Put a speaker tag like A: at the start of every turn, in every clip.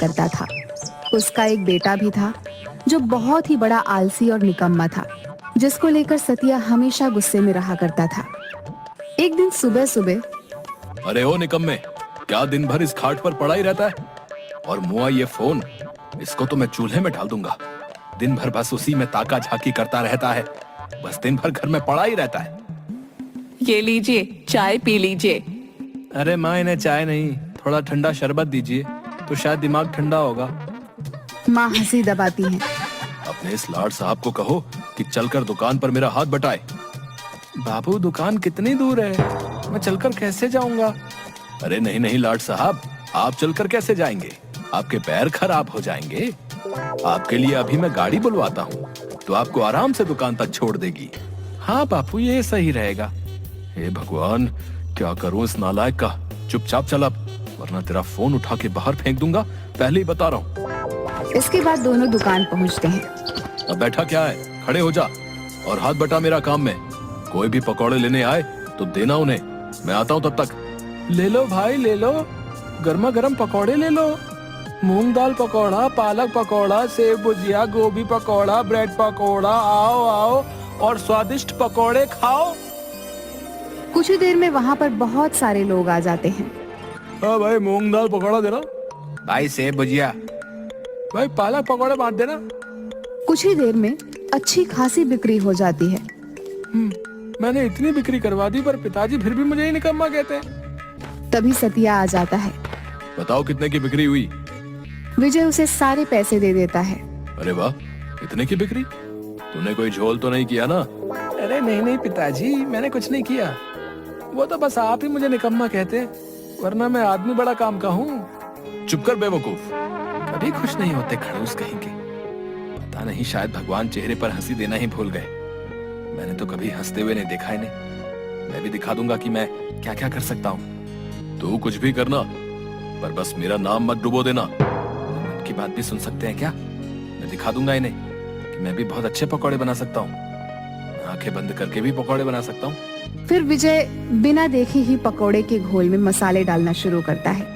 A: करता था। उसका एक बेटा भी था जो बहुत ही बड़ा आलसी और निकम्मा था, जिसको लेकर सतिया हमेशा गुस्से में रहा करता था। एक दिन सुबह सुबह,
B: अरे ओ निकम्मे, क्या दिन भर इस खाट पर पड़ा ही रहता है? और मुआ ये फोन, इसको तो मैं चूल्हे में डाल दूंगा। दिन भर बस उसी में ताका झाकी करता रहता है, बस दिन भर घर में पड़ा ही रहता है।
C: ये लीजिए, चाय पी लीजिए।
B: अरे माँ, इन्हें चाय नहीं, थोड़ा ठंडा शरबत दीजिए, तो शायद दिमाग ठंडा होगा।
A: माँ हंसी दबाती हैं।
B: अपने इस लाड साहब को कहो कि चलकर दुकान पर मेरा हाथ बटाए। बाबू, दुकान कितनी दूर है, मैं चलकर कैसे जाऊंगा? अरे नहीं नहीं लाड साहब, आप चलकर कैसे जाएंगे? आपके पैर खराब हो जाएंगे। आपके लिए अभी मैं गाड़ी बुलवाता हूँ, तो आपको आराम से दुकान तक छोड़ देगी। हाँ बापू, ये सही रहेगा। हे भगवान, क्या करूँ इस नालायक का। चुपचाप चल अब, वरना तेरा फोन उठा के बाहर फेंक दूंगा, पहले ही बता रहा हूँ।
A: इसके बाद दोनों दुकान पहुंचते हैं।
B: अब बैठा क्या है, खड़े हो जा और हाथ बटा मेरा काम में। कोई भी पकौड़े लेने आए तो देना उन्हें, मैं आता हूँ तब तक। ले लो भाई, ले लो, गर्मा गर्म पकौड़े ले लो। मूंग दाल पकौड़ा, पालक पकौड़ा, सेब भुजिया, गोभी पकौड़ा, ब्रेड पकौड़ा, आओ आओ और स्वादिष्ट पकौड़े खाओ।
A: कुछ ही देर में वहाँ पर बहुत सारे लोग आ जाते हैं।
B: हाँ भाई, मूंग दाल पकौड़ा देना। भाई सेब भुजिया। भाई पालक पकौड़े बांट देना।
A: कुछ ही देर में अच्छी खासी बिक्री हो जाती है।
B: मैंने इतनी बिक्री करवा दी, पर पिताजी फिर भी मुझे ही निकम्मा कहते हैं।
A: तभी सतिया आ जाता है।
B: बताओ कितने की बिक्री हुई?
A: विजय उसे सारे पैसे दे देता है।
B: अरे वाह, इतने की बिक्री? तूने कोई झोल तो नहीं किया ना? अरे नहीं नहीं पिताजी, मैंने कुछ नहीं किया। वो तो बस आप ही मुझे निकम्मा कहते हैं, वरना मैं आदमी बड़ा काम का हूँ। चुप कर बेवकूफ, कभी खुश नहीं होते खड़ूस कहीं के। पता नहीं, शायद भगवान चेहरे पर हंसी देना ही भूल गए। मैंने तो कभी हंसते हुए नहीं देखा इन्हें। मैं भी दिखा दूंगा कि मैं क्या क्या कर सकता हूँ। तू कुछ भी करना, पर बस मेरा नाम मत डुबो देना। की बात भी सुन सकते हैं क्या? मैं दिखा दूंगा इन्हें कि मैं भी बहुत अच्छे पकौड़े बना सकता हूँ। आंखें बंद करके भी पकौड़े बना सकता हूँ।
A: फिर विजय बिना देखे ही पकोड़े के घोल में मसाले डालना शुरू करता है।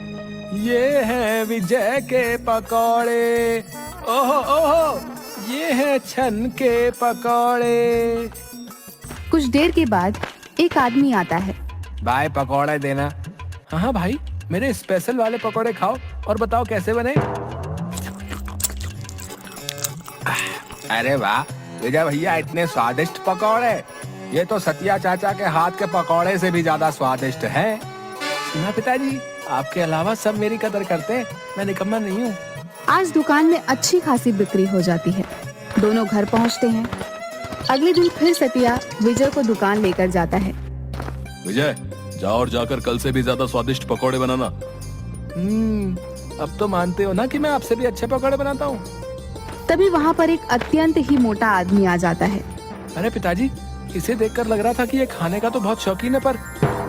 B: ये है विजय के पकौड़े, ओहो ओहो, ये है छन के पकौड़े।
A: कुछ देर के बाद एक आदमी आता है।
B: भाई पकौड़े देना। हाँ हाँ भाई, मेरे स्पेशल वाले पकौड़े खाओ और बताओ कैसे बने। अरे वाह विजय भैया, इतने स्वादिष्ट पकौड़े। ये तो सतिया चाचा के हाथ के पकौड़े से भी ज्यादा स्वादिष्ट है। सुना पिताजी, आपके अलावा सब मेरी कदर करते हैं, मैं निकम्मा नहीं हूँ।
A: आज दुकान में अच्छी खासी बिक्री हो जाती है। दोनों घर पहुंचते हैं। अगले दिन फिर सतिया विजय को दुकान लेकर जाता है।
B: विजय, जाओ और जाकर कल से भी ज्यादा स्वादिष्ट पकौड़े बनाना। अब तो मानते हो ना कि मैं आपसे भी अच्छे पकौड़े बनाता हूँ।
A: तभी वहाँ पर एक अत्यंत ही मोटा आदमी आ जाता है।
B: अरे पिताजी, इसे देखकर लग रहा था कि ये खाने का तो बहुत शौकीन है, पर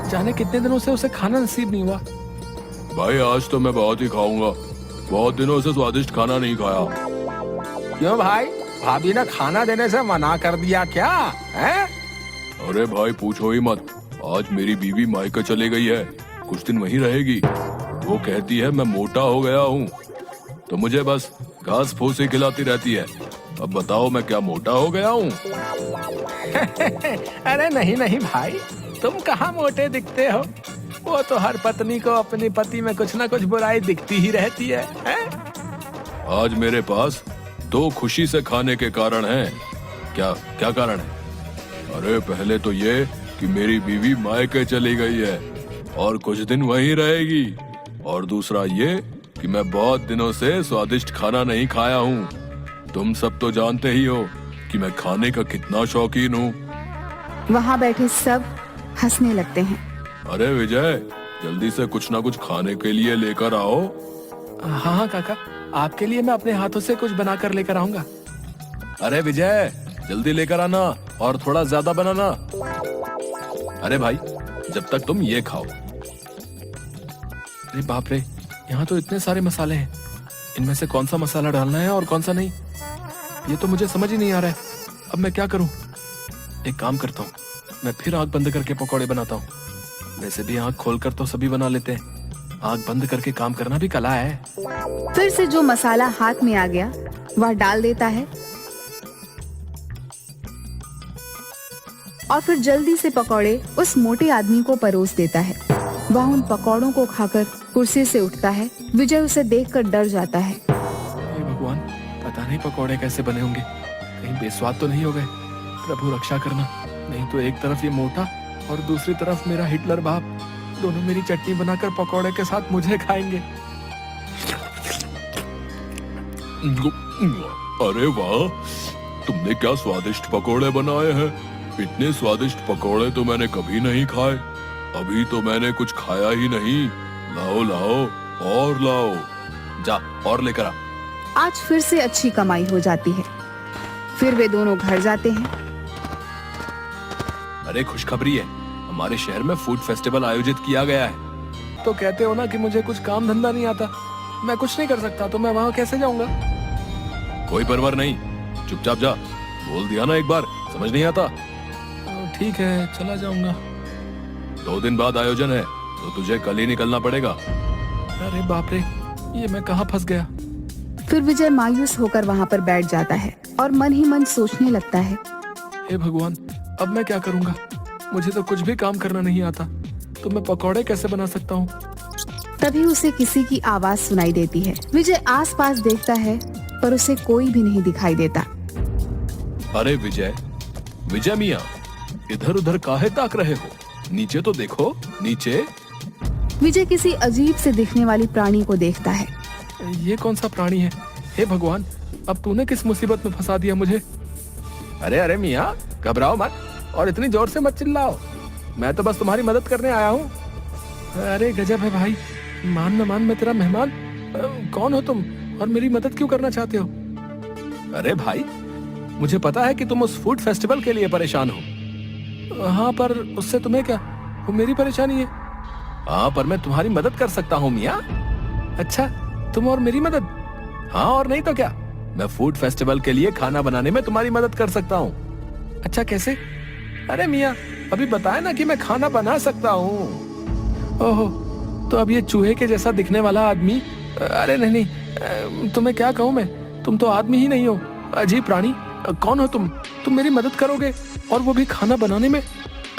B: जाने कितने दिनों से उसे खाना नसीब नहीं हुआ। भाई आज तो मैं बहुत ही खाऊंगा, बहुत दिनों से स्वादिष्ट खाना नहीं खाया। क्यों भाई, भाभी ने खाना देने से मना कर दिया क्या है? अरे भाई पूछो ही मत, आज मेरी बीवी मायके चले गई है, कुछ दिन वहीं रहेगी। वो कहती है मैं मोटा हो गया हूँ, तो मुझे बस घास फूस ही खिलाती रहती है। अब बताओ मैं क्या मोटा हो गया हूँ? अरे नहीं नहीं भाई, तुम कहाँ मोटे दिखते हो। वो तो हर पत्नी को अपनी पति में कुछ ना कुछ बुराई दिखती ही रहती है? आज मेरे पास 2 खुशी से खाने के कारण हैं। क्या क्या कारण है? अरे पहले तो ये कि मेरी बीवी मायके चली गई है और कुछ दिन वहीं रहेगी, और दूसरा ये कि मैं बहुत दिनों से स्वादिष्ट खाना नहीं खाया हूँ। तुम सब तो जानते ही हो कि मैं खाने का कितना शौकीन हूँ।
A: वहाँ बैठे सब हंसने लगते हैं।
B: अरे विजय, जल्दी से कुछ ना कुछ खाने के लिए लेकर आओ। हाँ हाँ काका, आपके लिए मैं अपने हाथों से कुछ बनाकर लेकर आऊंगा। अरे विजय, जल्दी लेकर आना और थोड़ा ज्यादा बनाना। अरे भाई, जब तक तुम ये खाओ। अरे बाप रे, यहाँ तो इतने सारे मसाले हैं, इनमें से कौन सा मसाला डालना है और कौन सा नहीं, ये तो मुझे समझ ही नहीं आ रहा है। अब मैं क्या करूं? एक काम करता हूँ, मैं फिर आंख बंद करके पकौड़े बनाता हूँ। वैसे भी आंख खोलकर तो सभी बना लेते हैं, आंख बंद करके काम करना भी कला है।
A: फिर से जो मसाला हाथ में आ गया वह डाल देता है और फिर जल्दी से पकौड़े उस मोटे आदमी को परोस देता है। वह उन पकौड़ों को खाकर कुर्सी से उठता है। विजय उसे देखकर डर जाता है।
B: हे भगवान, पता नहीं पकौड़े कैसे बने होंगे, कहीं बेस्वाद तो नहीं हो गए। प्रभु रक्षा करना, नहीं तो एक तरफ ये मोटा और दूसरी तरफ मेरा हिटलर बाप, दोनों मेरी चटनी बनाकर पकौड़े के साथ मुझे खाएंगे।
D: अरे वाह, तुमने क्या स्वादिष्ट पकोड़े बनाए हैं। इतने स्वादिष्ट पकोड़े तो मैंने कभी नहीं खाए। अभी तो मैंने कुछ खाया ही नहीं। लाओ लाओ और लाओ।
B: जा और लेकर आ।
A: आज फिर से अच्छी कमाई हो जाती है। फिर वे दोनों घर जाते हैं।
B: अरे खुशखबरी है, हमारे शहर में फूड फेस्टिवल आयोजित किया गया है। तो कहते हो ना कि मुझे कुछ काम धंधा नहीं आता, मैं कुछ नहीं कर सकता, तो मैं वहाँ कैसे जाऊंगा?
D: कोई परवाह नहीं, चुपचाप जा। बोल दिया ना एक बार, समझ नहीं आता।
B: ठीक है, चला जाऊंगा।
D: 2 दिन बाद आयोजन है, तो तुझे कल ही निकलना पड़ेगा।
B: अरे बाप रे, ये मैं कहाँ फंस गया।
A: फिर विजय मायूस होकर वहाँ पर बैठ जाता है और मन ही मन सोचने लगता है,
B: हे भगवान, अब मैं क्या करूंगा? मुझे तो कुछ भी काम करना नहीं आता, तो मैं पकौड़े कैसे बना सकता हूँ?
A: तभी उसे किसी की आवाज सुनाई देती है। विजय आसपास देखता है पर उसे कोई भी नहीं दिखाई देता।
D: अरे विजय, विजय मियाँ, इधर उधर काहे ताक रहे हो? नीचे तो देखो, नीचे।
A: विजय किसी अजीब से दिखने वाली प्राणी को देखता है।
B: ये कौन सा प्राणी है? हे भगवान, अब तूने किस मुसीबत में फंसा दिया मुझे? अरे अरे मियाँ, घबराओ मत और इतनी जोर से मत चिल्लाओ। मैं तो बस तुम्हारी मदद करने आया हूँ। अरे गजब है भाई, मान न मान मैं तेरा मेहमान। कौन हो तुम और मेरी मदद क्यों करना चाहते हो? अरे भाई, मुझे पता है कि तुम उस फूड फेस्टिवल के लिए परेशान हो। हाँ, पर उससे तुम्हें क्या? वो मेरी परेशानी है। हाँ, पर मैं तुम्हारी मदद कर सकता हूँ मियाँ। अच्छा, तुम और मेरी मदद? हाँ, और नहीं तो क्या, मैं फूड फेस्टिवल के लिए खाना बनाने में तुम्हारी मदद कर सकता हूँ। अच्छा, कैसे? अरे मियाँ, अभी बताया ना कि मैं खाना बना सकता हूँ। ओहो, तो अब ये चूहे के जैसा दिखने वाला आदमी, अरे नहीं नहीं, तुम्हें क्या कहूँ मैं, तुम तो आदमी ही नहीं हो, अजीब प्राणी। कौन हो तुम मेरी मदद करोगे और वो भी खाना बनाने में?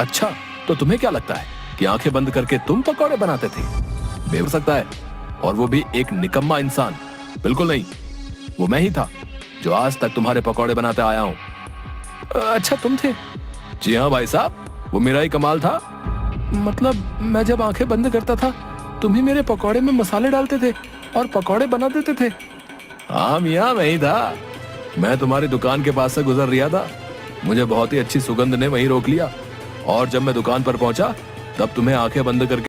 B: अच्छा, तो तुम्हें क्या लगता है कि आंखें बंद करके तुम पकौड़े बनाते थे? बेवकूफ सकता है, और वो भी एक निकम्मा इंसान। बिल्कुल नहीं, वो मैं ही था जो आज तक तुम्हारे पकौड़े बनाते आया हूँ। अच्छा, तुम थे? जी हाँ भाई साहब, वो मेरा ही कमाल था। मतलब मैं जब आंखें बंद करता था तुम ही मेरे पकौड़े में मसाले डालते थे और पकौड़े बना देते थे? हाँ मियाँ, मैं ही था। मैं तुम्हारी दुकान के पास से गुजर रहा था, मुझे बहुत ही अच्छी सुगंध ने वहीं रोक लिया, और जब मैं दुकान पर पहुंचा तब तुम्हें आंखें बंद करके